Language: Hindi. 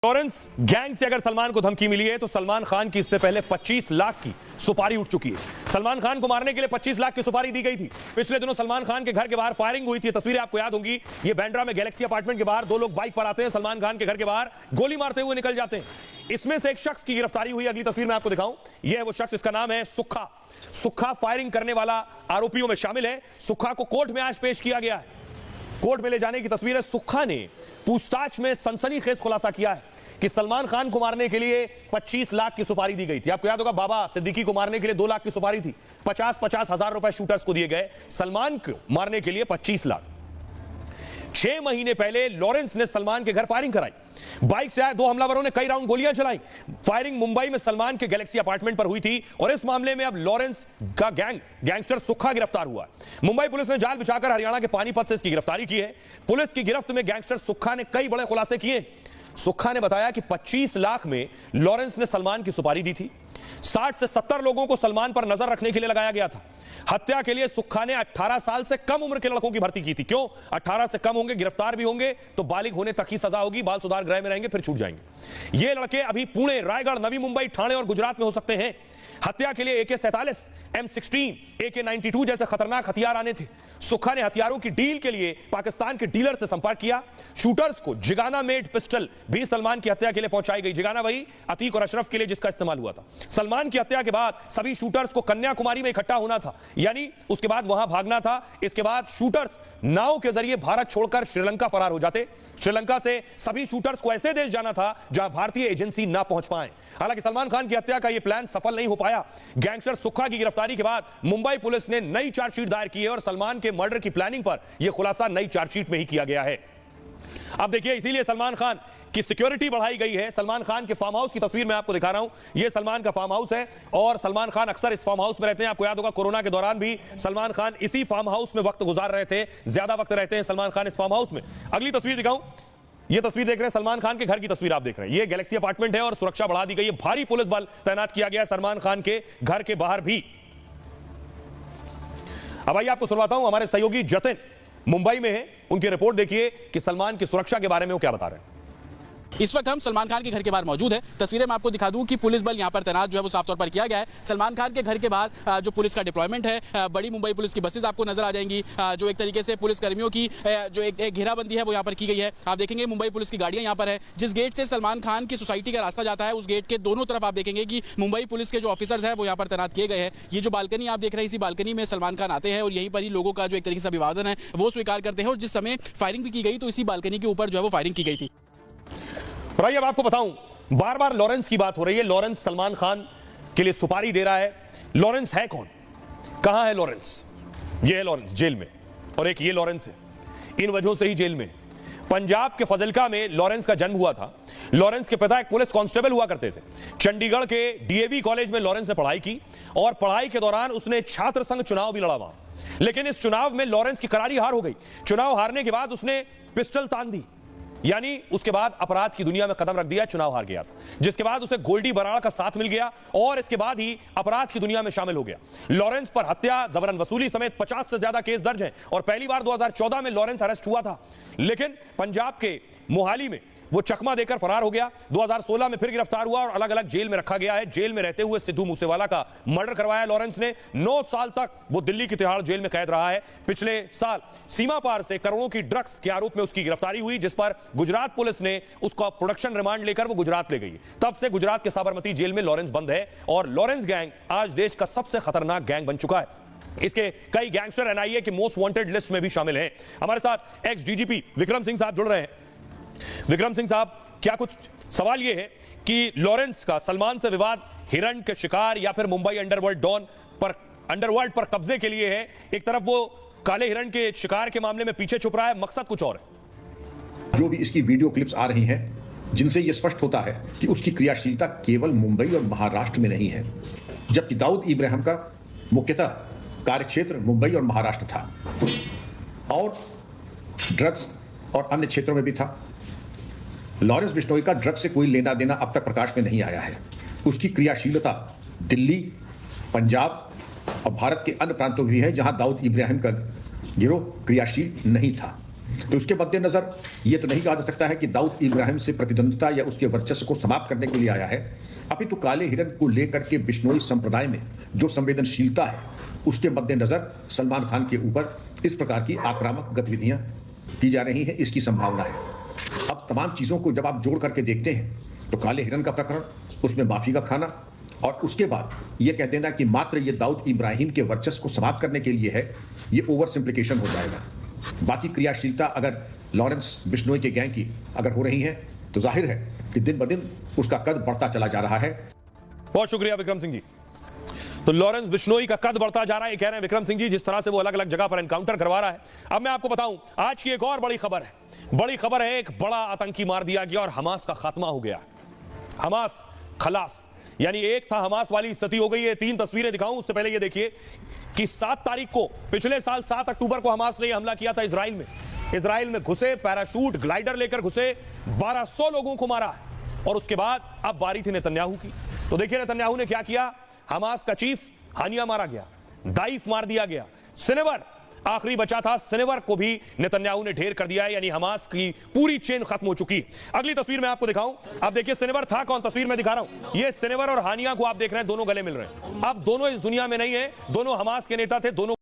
लॉरेंस गैंग से अगर सलमान को धमकी मिली है तो सलमान खान की इससे पहले 25 लाख की सुपारी उठ चुकी है। सलमान खान को मारने के लिए 25 लाख की सुपारी दी गई थी। पिछले दिनों सलमान खान के घर के बाहर फायरिंग हुई थी। तस्वीरें आपको याद होंगी। ये बांद्रा में गैलेक्सी अपार्टमेंट के बाहर दो लोग बाइक पर आते हैं, सलमान खान के घर के बाहर गोली मारते हुए निकल जाते हैं। इसमें से एक शख्स की गिरफ्तारी हुई। अगली तस्वीर में आपको दिखाऊं, यह है वो शख्स, इसका नाम है सुक्खा। सुक्खा फायरिंग करने वाला आरोपियों में शामिल है। सुक्खा को कोर्ट में आज पेश किया गया है। कोर्ट में ले जाने की तस्वीर है। सुक्खा ने पूछताछ में सनसनीखेज खुलासा किया है कि सलमान खान को मारने के लिए 25 लाख की सुपारी दी गई थी। आपको याद होगा, बाबा सिद्दीकी को मारने के लिए 2 लाख की सुपारी थी। 50-50 हजार रुपए शूटर्स को दिए गए। सलमान को मारने के लिए 25 लाख। 6 महीने पहले लॉरेंस ने सलमान के घर फायरिंग कराई। बाइक से आए 2 हमलावरों ने कई राउंड गोलियां चलाई। फायरिंग मुंबई में सलमान के गैलेक्सी अपार्टमेंट पर हुई थी और इस मामले में अब लॉरेंस का गैंगस्टर सुक्खा गिरफ्तार हुआ। मुंबई पुलिस ने जाल बिछाकर हरियाणा के पानीपत से इसकी गिरफ्तारी की है। पुलिस की गिरफ्त में गैंगस्टर सुक्खा ने कई बड़े खुलासे किए। सुक्खा ने बताया कि 25 लाख में लॉरेंस ने सलमान की सुपारी दी थी। 60 से 70 लोगों को सलमान पर नजर रखने के लिए लगाया गया था। हत्या के लिए सुक्खा ने 18 साल से कम उम्र के लड़कों की भर्ती की थी। क्यों? 18 से कम होंगे, गिरफ्तार भी होंगे तो बालिग होने तक ही सजा होगी, बाल सुधार गृह में रहेंगे, फिर छूट जाएंगे। ये लड़के अभी पुणे, रायगढ़, नवी मुंबई, ठाणे और गुजरात में हो सकते हैं। हत्या के लिए AK-47, M16, AK-92 जैसे खतरनाक हथियार आने थे। सुक्खा ने हथियारों की डील के लिए पाकिस्तान के डीलर से संपर्क किया। शूटर्स को जिगाना मेड पिस्टल भी सलमान की हत्या के लिए पहुंचाई गई। जिगाना वही अतीक और अशरफ के लिए जिसका इस्तेमाल हुआ था। सलमान की हत्या के बाद सभी शूटर्स को कन्याकुमारी में इकट्ठा होना था, यानी उसके बाद वहां भागना था। इसके बाद शूटर्स नाव के जरिए भारत छोड़कर श्रीलंका फरार हो जाते। श्रीलंका से सभी शूटर्स को ऐसे देश जाना था जहां भारतीय एजेंसी ना पहुंच पाए। हालांकि सलमान खान की हत्या का यह प्लान सफल नहीं हो पाया। गैंगस्टर सुक्खा की गिरफ्तारी के बाद मुंबई पुलिस ने नई चार्जशीट दायर की है और सलमान के मर्डर की प्लानिंग पर यह खुलासा नई चार्जशीट में ही किया गया है। अब देखिए, इसीलिए सलमान खान की सिक्योरिटी बढ़ाई गई है। सलमान खान के फार्म हाउस की तस्वीर मैं आपको दिखा रहा हूं। यह सलमान का फार्म हाउस है और सलमान खान अक्सर इस फार्म हाउस में रहते हैं। आपको याद होगा, कोरोना के दौरान भी सलमान खान इसी फार्म हाउस में वक्त गुजार रहे थे। ज्यादा वक्त रहते हैं सलमान खान इस फार्म हाउस में। अगली तस्वीर दिखाऊं, यह तस्वीर देख रहे हैं सलमान खान के घर की तस्वीर आप देख रहे हैं। यह गैलेक्सी अपार्टमेंट है और सुरक्षा बढ़ा दी गई है। भारी पुलिस बल तैनात किया गया सलमान खान के घर के बाहर भी। अब आइए आपको सुनवाता हूं, हमारे सहयोगी जतिन मुंबई में है, उनकी रिपोर्ट देखिए कि सलमान की सुरक्षा के बारे में वो क्या बता रहे हैं। इस वक्त हम सलमान खान के घर के बाहर मौजूद है। तस्वीरें मैं आपको दिखा दूं कि पुलिस बल यहां पर तैनात जो है वो साफ तौर पर किया गया है। सलमान खान के घर के बाहर जो पुलिस का डिप्लॉयमेंट है, बड़ी मुंबई पुलिस की बसेस आपको नजर आ जाएंगी, जो एक तरीके से पुलिस कर्मियों की जो एक घेराबंदी है वो यहाँ पर की गई है। आप देखेंगे मुंबई पुलिस की गाड़ियां यहाँ पर है। जिस गेट से सलमान खान की सोसाइटी का रास्ता जाता है, उस गेट के दोनों तरफ आप देखेंगे कि मुंबई पुलिस के जो ऑफिसर्स है वो यहाँ पर तैनात किए गए हैं। ये जो बालकनी आप देख रहे हैं, इसी बालकनी में सलमान खान आते हैं और यहीं पर ही लोगों का जो एक तरीके से अभिवादन है वो स्वीकार करते हैं। और जिस समय फायरिंग भी की गई तो इसी बालकनी के ऊपर जो है वो फायरिंग की गई थी। और आइए अब आपको बताऊं, बार बार लॉरेंस की बात हो रही है। लॉरेंस सलमान खान के लिए सुपारी दे रहा है। लॉरेंस है कौन? कहां है लॉरेंस? ये है लॉरेंस जेल में और एक ये लॉरेंस है। इन वजहों से ही जेल में। पंजाब के फजिल्का में लॉरेंस का जन्म हुआ था। लॉरेंस के पिता एक पुलिस कांस्टेबल हुआ करते थे। चंडीगढ़ के DAV कॉलेज में लॉरेंस ने पढ़ाई की और पढ़ाई के दौरान उसने छात्र संघ चुनाव भी लड़ा वहां। लेकिन इस चुनाव में लॉरेंस की करारी हार हो गई। चुनाव हारने के बाद उसने पिस्टल तान दी, यानी उसके बाद अपराध की दुनिया में कदम रख दिया। चुनाव हार गया था, जिसके बाद उसे गोल्डी बराड़ का साथ मिल गया और इसके बाद ही अपराध की दुनिया में शामिल हो गया। लॉरेंस पर हत्या, जबरन वसूली समेत 50 से ज्यादा केस दर्ज हैं और पहली बार 2014 में लॉरेंस अरेस्ट हुआ था। लेकिन पंजाब के मोहाली में वो चकमा देकर फरार हो गया। 2016 में फिर गिरफ्तार हुआ और अलग अलग जेल में रखा गया है। जेल में रहते हुए सिद्धू मूसेवाला का मर्डर करवाया लॉरेंस ने। 9 साल तक वो दिल्ली की तिहाड़ जेल में कैद रहा है। पिछले साल सीमा पार से करोड़ों की ड्रग्स के आरोप में उसकी गिरफ्तारी हुई, जिस पर गुजरात पुलिस ने उसका प्रोडक्शन रिमांड लेकर वो गुजरात ले गई। तब से गुजरात के साबरमती जेल में लॉरेंस बंद है और लॉरेंस गैंग आज देश का सबसे खतरनाक गैंग बन चुका है। इसके कई गैंगस्टर NIA के मोस्ट वांटेड लिस्ट में भी शामिल हैं। हमारे साथ एक्स DGP विक्रम सिंह साहब जुड़ रहे हैं। विक्रम सिंह साहब, क्या कुछ सवाल यह है कि लॉरेंस का सलमान से विवाद हिरण के शिकार या फिर मुंबई अंडरवर्ल्ड पर कब्जे के लिए है? एक तरफ वो काले हिरण के शिकार के मामले में पीछे छुप रहा है, मकसद कुछ और है। जो भी इसकी वीडियो क्लिप्स आ रही हैं, जिनसे यह स्पष्ट होता है कि उसकी क्रियाशीलता केवल मुंबई और महाराष्ट्र में नहीं है, जबकि दाऊद इब्राहिम का मुख्यतः कार्यक्षेत्र मुंबई और महाराष्ट्र था और ड्रग्स और अन्य क्षेत्रों में भी था। लॉरेंस बिश्नोई का ड्रग्स से कोई लेना देना अब तक प्रकाश में नहीं आया है। उसकी क्रियाशीलता दिल्ली, पंजाब और भारत के अन्य प्रांतों में भी है, जहां दाऊद इब्राहिम का गिरोह क्रियाशील नहीं था। तो उसके मद्देनजर यह तो नहीं कहा जा सकता है कि दाऊद इब्राहिम से प्रतिद्वंद्विता या उसके वर्चस्व को समाप्त करने के लिए आया है। अपितु काले हिरन को लेकर के बिश्नोई संप्रदाय में जो संवेदनशीलता है उसके मद्देनजर सलमान खान के ऊपर इस प्रकार की आक्रामक गतिविधियां की जा रही हैं, इसकी संभावना है। अब तमाम चीजों को जब आप जोड़ करके देखते हैं तो काले हिरन का प्रकरण, उसमें माफी का खाना और उसके बाद यह कह देना कि मात्र ये दाऊद इब्राहिम के वर्चस्व को समाप्त करने के लिए है, ये ओवर सिंप्लीकेशन हो जाएगा। बाकी क्रियाशीलता अगर लॉरेंस बिश्नोई के गैंग की अगर हो रही है तो जाहिर है कि दिन ब दिन उसका कद बढ़ता चला जा रहा है। बहुत शुक्रिया विक्रम सिंह जी। तो लॉरेंस बिश्नोई का कद बढ़ता जा रहा है, कह रहे हैं विक्रम सिंह जी, जिस तरह से वो अलग अलग जगह पर एनकाउंटर करवा रहा है। अब मैं आपको बताऊं, आज की एक और बड़ी खबर है। बड़ी खबर है, एक बड़ा आतंकी मार दिया गया और हमास का खात्मा हो गया। हमास खलास, यानी एक था हमास वाली स्थिति हो गई है। 3 तस्वीरें दिखाऊं उससे पहले ये देखिए कि 7 तारीख को, पिछले साल 7 अक्टूबर को हमास ने हमला किया था इजराइल में। इजराइल में घुसे, पैराशूट ग्लाइडर लेकर घुसे, 1200 लोगों को मारा और उसके बाद अब बारी थी नेतन्याहू की। तो देखिए नेतन्याहू ने क्या किया। हमास का चीफ हानिया मारा गया, दाइफ मार दिया गया, सिनेवर आखिरी बचा था, सिनेवर को भी नेतन्याहू ने ढेर कर दिया है, यानी हमास की पूरी चेन खत्म हो चुकी। अगली तस्वीर मैं आपको दिखाऊं। अब देखिए सिनेवर था कौन, तस्वीर में दिखा रहा हूं। ये सिनेवर और हानिया को आप देख रहे हैं, दोनों गले मिल रहे हैं। अब दोनों इस दुनिया में नहीं है, दोनों हमास के नेता थे, दोनों